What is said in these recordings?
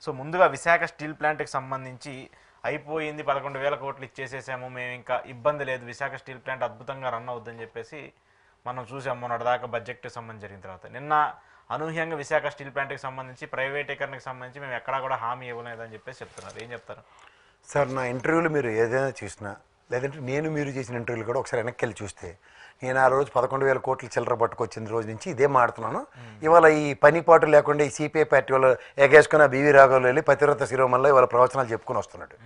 So ముందుగా Visakha steel ప్లాంట్కి సంబంధించి అయిపోయింది, 11,000 కోట్లు ఇచ్చేసేసాము, మేము ఇంకా ఇబ్బంది లేదు, విశాఖ స్టీల్ ప్లాంట్ అద్భుతంగా రన్ అవుద్దని చెప్పేసి మనం చూసాము మొన్నటిదాకా బడ్జెట్కి సంబంధించి జరిగిన తర్వాత. నిన్న అనూహ్యంగా విశాఖ స్టీల్ ప్లాంట్కి సంబంధించి ప్రైవేటీకరణకు సంబంధించి మేము ఎక్కడా కూడా హామీ ఇవ్వలేదని చెప్పేసి చెప్తున్నారు. ఏం చెప్తారు సార్? నా ఇంటర్వ్యూలు మీరు ఏదైనా చూసినా, లేదంటే మీరు చేసిన ఇంటర్వ్యూలు కూడా ఒకసారి వెనక్కి వెళ్ళి చూస్తే, నేను ఆ రోజు 11,000 కోట్లు చిల్లర పట్టుకొచ్చిన రోజు నుంచి ఇదే మాడుతున్నాను. ఇవాళ ఈ పనిపాటు లేకుండా ఈ సిపిఐ పార్టీ వాళ్ళు ఎగేసుకున్న బీవీ రాఘవులు వెళ్ళి పతివ్రత శిరోమణిలో ఇవాళ ప్రవచనాలు చెప్పుకుని వస్తున్నాడు.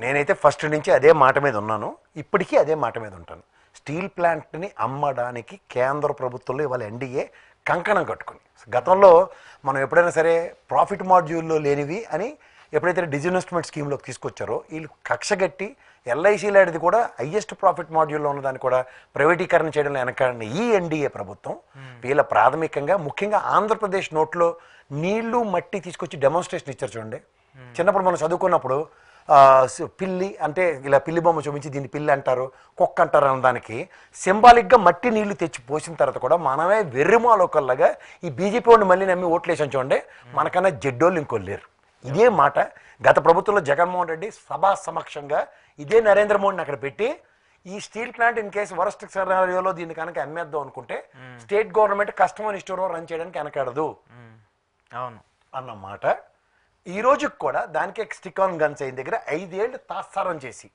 నేనైతే ఫస్ట్ నుంచి అదే మాట మీద ఉన్నాను, ఇప్పటికీ అదే మాట మీద ఉంటాను. స్టీల్ ప్లాంట్ని అమ్మడానికి కేంద్ర ప్రభుత్వంలో ఇవాళ ఎన్డీఏ కంకణం కట్టుకుని, గతంలో మనం ఎప్పుడైనా సరే ప్రాఫిట్ మాడ్యూల్లో లేనివి అని ఎప్పుడైతే డిజిన్వెస్ట్మెంట్ స్కీమ్లోకి తీసుకొచ్చారో వీళ్ళు కక్షగట్టి ఎల్ఐసి లాంటిది కూడా హయ్యెస్ట్ ప్రాఫిట్ మాడ్యూల్లో ఉన్నదాన్ని కూడా ప్రైవేటీకరణ చేయడంలో వెనకాడిన ఈ ఎన్డీఏ ప్రభుత్వం వీళ్ళ ప్రాథమికంగా ముఖ్యంగా ఆంధ్రప్రదేశ్ నోట్లో నీళ్లు మట్టి తీసుకొచ్చి డెమాన్స్ట్రేషన్ ఇచ్చారు. చూడండి, చిన్నప్పుడు మనం చదువుకున్నప్పుడు పిల్లి అంటే ఇలా పిల్లి బొమ్మ చూపించి దీన్ని పిల్లి అంటారు, కుక్క అంటారు అన్న దానికి సింబాలిక్గా మట్టి నీళ్లు తెచ్చి పోసిన తర్వాత కూడా మనమే వెర్రిమాలోకల్లాగా ఈ బీజేపీ వాడిని మళ్ళీ నమ్మి ఓట్లు వేసాం. చూడండి, మనకన్నా జడ్డోళ్ళు ఇంకో లేరు. ఇదే మాట గత ప్రభుత్వంలో జగన్మోహన్ రెడ్డి సభా సమక్షంగా ఇదే నరేంద్ర మోడీని అక్కడ పెట్టి ఈ steel plant in case worst సినారియోలో దీన్ని కనుక అమ్మేద్దాం అనుకుంటే state government customer store run చేయడానికి వెనకాడదు అవును అన్నమాట. ఈ రోజుకి కూడా దానికి స్టిక్ ఆన్ గన్స్ అయిన దగ్గర 5 ఏళ్ళు తాత్సారం చేసి,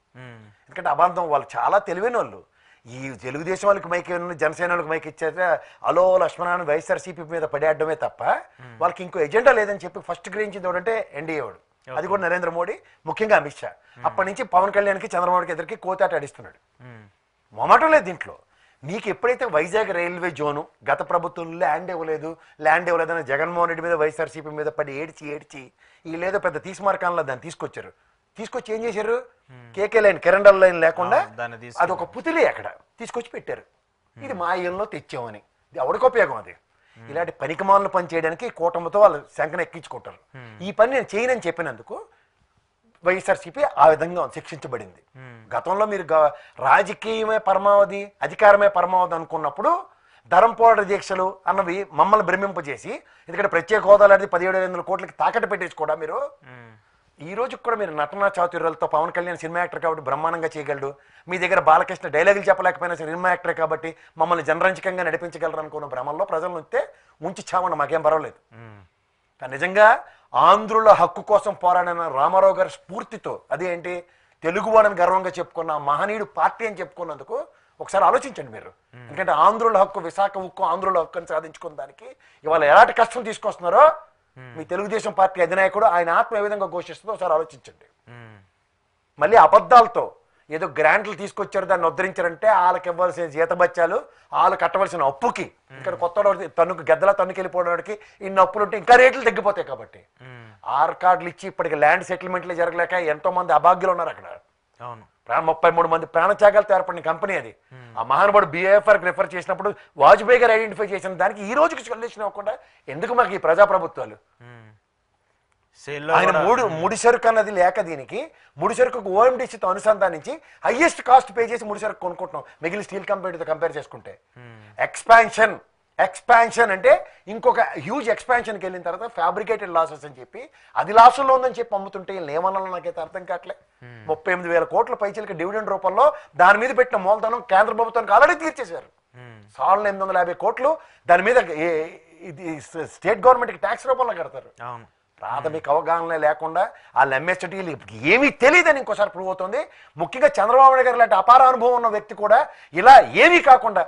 ఎందుకంటే అబాంతం వాళ్ళు చాలా తెలివైన వాళ్ళు. ఈ తెలుగుదేశం వాళ్ళకి మైక్ జనసేన వాళ్ళకి మైక్ ఇచ్చాక అలో లక్ష్మణాన్ని వైఎస్ఆర్సీపీ మీద పడేయడమే తప్ప వాళ్ళకి ఇంకో ఎజెండా లేదని చెప్పి ఫస్ట్ గ్రహించింది ఎవడంటే ఎన్డీఏ వాడు, అది కూడా నరేంద్ర మోడీ, ముఖ్యంగా అమిత్ షా. అప్పటి నుంచి పవన్ కళ్యాణ్కి చంద్రబాబుకి ఎదురుకి కోతాట ఆడిస్తున్నాడు. మొమాటం లేదు దీంట్లో. మీకు ఎప్పుడైతే వైజాగ్ రైల్వే జోను గత ప్రభుత్వంలో ల్యాండ్ ఇవ్వలేదని జగన్మోహన్ రెడ్డి మీద వైఎస్ఆర్సీపీ మీద పడి ఏడ్చి వీళ్ళేదో పెద్ద తీసుమార్కాలలో దాన్ని తీసుకొచ్చి ఏం చేశారు? కేకే లైన్, కిరండల్ లైన్ లేకుండా అదొక పుతిలి అక్కడ తీసుకొచ్చి పెట్టారు. ఇది మా ఇళ్ళలో తెచ్చామని, ఇది ఎవరికి ఉపయోగం? అది ఇలాంటి పనికిమాలను పని చేయడానికి కూటమితో వాళ్ళు శంకన ఎక్కించుకుంటారు. ఈ పని నేను చేయనని చెప్పినందుకు వైఎస్ఆర్సీపీ ఆ విధంగా శిక్షించబడింది. గతంలో మీరు రాజకీయమే పరమావధి, అధికారమే పరమావధి అనుకున్నప్పుడు ధరంపోరాట దీక్షలు అన్నవి మమ్మల్ని భ్రమింపజేసి, ఎందుకంటే ప్రత్యేక హోదా లాంటిది 17,500 కోట్లకి తాకట్టు పెట్టేసి కూడా మీరు ఈ రోజుకి కూడా మీరు నటనా చాతుర్యాలతో పవన్ కళ్యాణ్ సినిమా యాక్టర్ కాబట్టి బ్రహ్మాండంగా చేయగలడు, మీ దగ్గర బాలకృష్ణ డైలాగులు చెప్పలేకపోయినా సినిమా యాక్టర్ కాబట్టి మమ్మల్ని జనరంజకంగా నడిపించగలరు అనుకున్న భ్రమంలో ప్రజలను ఉంచి చావన్న మాకేం పర్వాలేదు. కానీ నిజంగా ఆంధ్రుల హక్కు కోసం పోరాడిన రామారావు గారి స్ఫూర్తితో, అదేంటి తెలుగువాడని గర్వంగా చెప్పుకున్న మహనీయుడు పార్టీ అని చెప్పుకున్నందుకు ఒకసారి ఆలోచించండి మీరు. ఎందుకంటే ఆంధ్రుల హక్కు, విశాఖ హక్కు, ఆంధ్రుల హక్కుని సాధించుకున్న దానికి ఇవాళ ఎలాంటి కష్టం తీసుకొస్తున్నారో మీ తెలుగుదేశం పార్టీ అధినాయకుడు ఆయన ఆత్మ ఏ విధంగా ఘోషిస్తుందో ఒకసారి ఆలోచించండి. మళ్ళీ అబద్ధాలతో ఏదో గ్రాంట్లు తీసుకొచ్చారు, దాన్ని ఉద్ధరించారంటే వాళ్ళకి ఇవ్వాల్సిన జీతబత్యాలు, వాళ్ళు కట్టవలసిన అప్పుకి, ఇక్కడ కొత్త గద్దలా తన్నుకెళ్ళిపోవడానికి ఇన్ని అప్పులు ఉంటే ఇంకా రేట్లు తగ్గిపోతాయి. కాబట్టి కార్డులు ఇచ్చి ఇప్పటికి ల్యాండ్ సెటిల్మెంట్లు జరగలేక ఎంతో మంది అభాగ్యులు ఉన్నారు అక్కడ. 33 మంది ప్రాణత్యాగాలతో ఏర్పడిన కంపెనీ అది. ఆ మహానుభావుడు బిఏఎఫ్ఆర్కి రిఫర్ చేసినప్పుడు వాజ్పేయి గారు ఐడెంటిఫై చేసిన దానికి ఈ రోజుకి సొల్యూషన్ ఇవ్వకుండా ఎందుకు మాకు ఈ ప్రజాప్రభుత్వాలు? ఆయన ముడి సరుకు అన్నది లేక దీనికి ముడి సరుకు ఓఎండిసితో అనుసంధానించి హైయెస్ట్ కాస్ట్ పే చేసి ముడి సరుకు కొనుక్కుంటున్నాం మిగిలిన స్టీల్ కంపెనీతో కంపేర్ చేసుకుంటే. ఎక్స్పాన్షన్ అంటే ఇంకొక హ్యూజ్ ఎక్స్పాన్షన్కి వెళ్ళిన తర్వాత ఫ్యాబ్రికేటెడ్ లాసెస్ అని చెప్పి అది లాసుల్లో ఉందని చెప్పి అమ్ముతుంటే ఏమన్నా నాకైతే అర్థం కావట్లే. 38,000 కోట్ల పైచలకి డివిడెండ్ రూపంలో దాని మీద పెట్టిన మూలధనం కేంద్ర ప్రభుత్వానికి ఆల్రెడీ తీర్చేశారు. 850 కోట్లు దాని మీద స్టేట్ గవర్నమెంట్కి ట్యాక్స్ రూపంలో కడతారు. ప్రాథమిక అవగాహన లేకుండా వాళ్ళు ఎంఎస్టీ ఏమీ తెలియదని ఇంకోసారి ప్రూవ్ అవుతుంది. ముఖ్యంగా చంద్రబాబు నాయుడు గారు లాంటి అపార అనుభవం ఉన్న వ్యక్తి కూడా ఇలా ఏమీ కాకుండా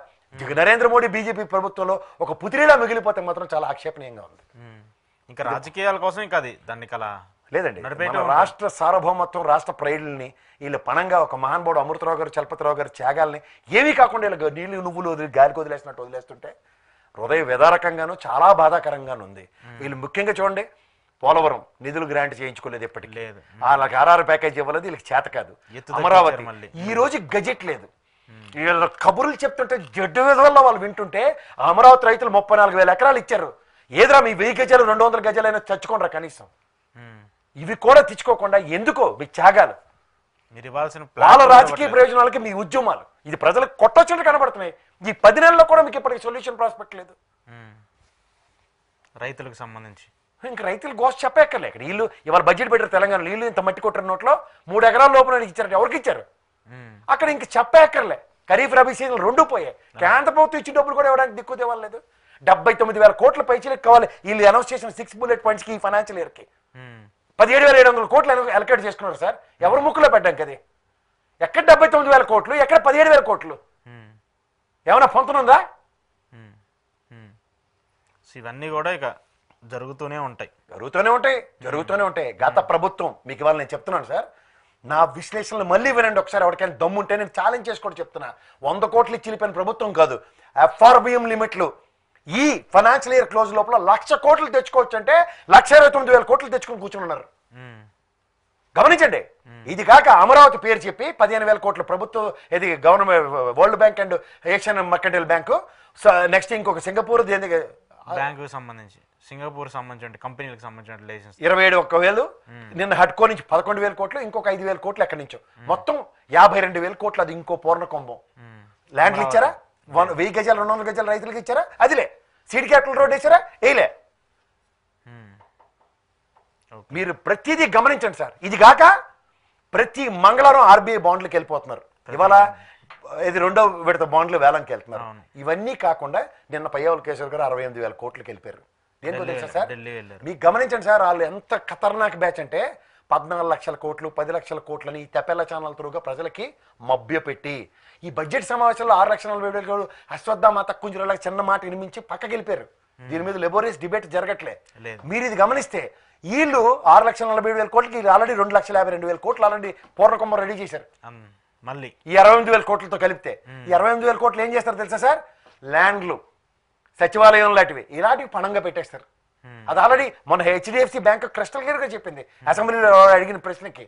నరేంద్ర మోడీ బీజేపీ ప్రభుత్వంలో ఒక పుతిరిలా మిగిలిపోతే మాత్రం చాలా ఆక్షేపణీయంగా ఉంది. ఇంకా రాజకీయాల కోసం ఇంకా అది దాన్ని కల లేదండి. రాష్ట్ర సార్వభౌమత్వం, రాష్ట్ర ప్రైడ్ని వీళ్ళు పణంగా ఒక మహానుభావుడు అమృతరావు గారు, చలపతిరావు గారు త్యాగాల్ని ఏమీ కాకుండా వీళ్ళు నీళ్ళు నువ్వులు గాలికి వదిలేసినట్టు వదిలేస్తుంటే హృదయ విదారకంగాను చాలా బాధాకరంగాను ఉంది. వీళ్ళు ముఖ్యంగా చూడండి, పోలవరం నిధులు గ్రాంట్ చేయించుకోలేదు, ఎప్పటికీ లేదు. వాళ్ళకి ఆర్ఆర్ ప్యాకేజ్ ఇవ్వలేదు, వీళ్ళకి చేత కాదు. అమరావతి ఈ రోజు గజెట్ లేదు. వీళ్ళ కబుర్లు చెప్తుంటే జడ్డు వల్ల వాళ్ళు వింటుంటే అమరావతి రైతులు 34,000 ఎకరాలు ఇచ్చారు. ఏదిరా మీ 1000 గజాలు 200 గజాలైనా చచ్చుకోండిరా కనీసం. ఇవి కూడా తెచ్చుకోకుండా ఎందుకో మీ త్యాగాలు, మీరు ఇవ్వాల్సిన వాళ్ళ రాజకీయ ప్రయోజనాలకి మీ ఉద్యమాలు, ఇది ప్రజలకు కొట్టొచ్చినట్టు కనబడుతున్నాయి. ఈ 10 నెలల్లో కూడా మీకు ఇప్పటికి సొల్యూషన్ ప్రాస్పెక్ట్ లేదు రైతులకు సంబంధించి. ఇంక రైతులు గోష్ చెప్పక్కర్లే. ఇక్కడ వీళ్ళు ఇవాళ బడ్జెట్ పెట్టారు తెలంగాణలో, వీళ్ళు ఇంత మట్టి కొట్టిన నోట్లో 3 ఎకరాల లోపల ఇచ్చారంటే ఎవరికి ఇచ్చారు? అక్కడ ఇంక చెప్పక్కర్లే. ఖరీఫ్ రబీ సీజన్ 2 పోయాయి. కేంద్ర ప్రభుత్వం ఇచ్చిన డబ్బులు కూడా ఇవ్వడానికి దిక్కు దేవాలేదు. 79,000 కోట్ల పైచీలకు కావాలి వీళ్ళు అనౌన్స్ చేసిన 6 బుల్లెట్ పాయింట్స్కి ఈ ఫైనాన్షియల్ ఇయర్కి. 17,700 కోట్లు అలొకేట్ చేసుకున్నారు సార్. ఎవరు ముక్కులో పెట్టాం కదా? ఎక్కడ 79,000 కోట్లు, ఎక్కడ 17,000 కోట్లు? ఏమైనా పొందుతుందా? ఇవన్నీ కూడా ఇక జరుగుతూనే ఉంటాయి. గత ప్రభుత్వం మీకు ఇవాళ నేను చెప్తున్నాను సార్, నా విశ్లేషణలు మళ్ళీ వినండి ఒకసారి. ఎవరికైనా దమ్ముంటే నేను ఛాలెంజ్ చేసుకోవడం చెప్తున్నా. 100 కోట్లు ఇచ్చి వెళ్ళిపోయిన ప్రభుత్వం కాదు. ఎఫ్ఆర్బిఎం లిమిట్లు ఈ ఫైనాన్షియల్ ఇయర్ క్లోజ్ లోపల 1,00,000 కోట్లు తెచ్చుకోవచ్చు అంటే 1,29,000 కోట్లు తెచ్చుకొని కూర్చుని ఉన్నారు. గమనించండి. ఇది కాక అమరావతి పేరు చెప్పి 15,000 కోట్ల ప్రభుత్వం, ఇది government, world bank and Asian mercantile bank, next ఇంకొక సింగపూర్ బ్యాంకు సంబంధించి, సింగపూర్ సంబంధించిన కంపెనీలకు సంబంధించిన లైసెన్స్ 27,000, నిన్న హడ్కో నుంచి 11,000 కోట్లు, ఇంకొక 5,000 కోట్లు ఎక్కడి నుంచో, మొత్తం 52,000 కోట్లు. అది ఇంకో పూర్ణ కుంభం. ల్యాండ్లు ఇచ్చారా? 1000 గజాలు 200 గజాలు రైతులకు ఇచ్చారా? అదిలే. సీడ్ క్యాపిటల్ రోడ్ వేసారా? వేయలే. మీరు ప్రతిదీ గమనించండి సార్. ఇది కాక ప్రతి మంగళవారం ఆర్బీఐ బాండ్లకు వెళ్ళిపోతున్నారు. ఇవాళ ఇది 2వ విడత బాండ్లు వేలంకి వెళ్తున్నారు. ఇవన్నీ కాకుండా నిన్న పయ్యావుల కేశవ్ గారు 68,000 కోట్లకి వెళ్ళిపోయారు. దేనికో తెలుసా సార్? మీకు గమనించండి సార్, వాళ్ళు ఎంత ఖతర్నాక్ బ్యాచ్ అంటే 14 లక్షల కోట్లు 10 లక్షల కోట్లని ఈ తెపెల్ల ఛానల్ త్రూగా ప్రజలకి మభ్యపెట్టి ఈ బడ్జెట్ సమావేశంలో 6,40,000 అశ్వత్థామ తక్కువ చిన్న మాట వినిపించి పక్కకి వెళ్ళిపోయారు. దీని మీద లెబోరియస్ డిబేట్ జరగట్లే. మీరు ఇది గమనిస్తే వీళ్ళు 6,40,000 కోట్లకి ఆల్రెడీ 2,52,000 కోట్లు ఆల్రెడీ పూర్ణకుమ్మం రెడీ చేశారు. మళ్ళీ ఈ 68,000 కోట్లతో కలిపితే ఈ 68,000 కోట్లు ఏం చేస్తారు తెలుసా సార్? ల్యాండ్లు, సచివాలయం లాంటివి ఇలాంటివి పణంగా పెట్టేస్తారు. అది ఆల్రెడీ మన హెచ్డిఎఫ్సి బ్యాంక్ క్రిస్టల్ క్లియర్ గా చెప్పింది అసెంబ్లీలో అడిగిన ప్రశ్నకి.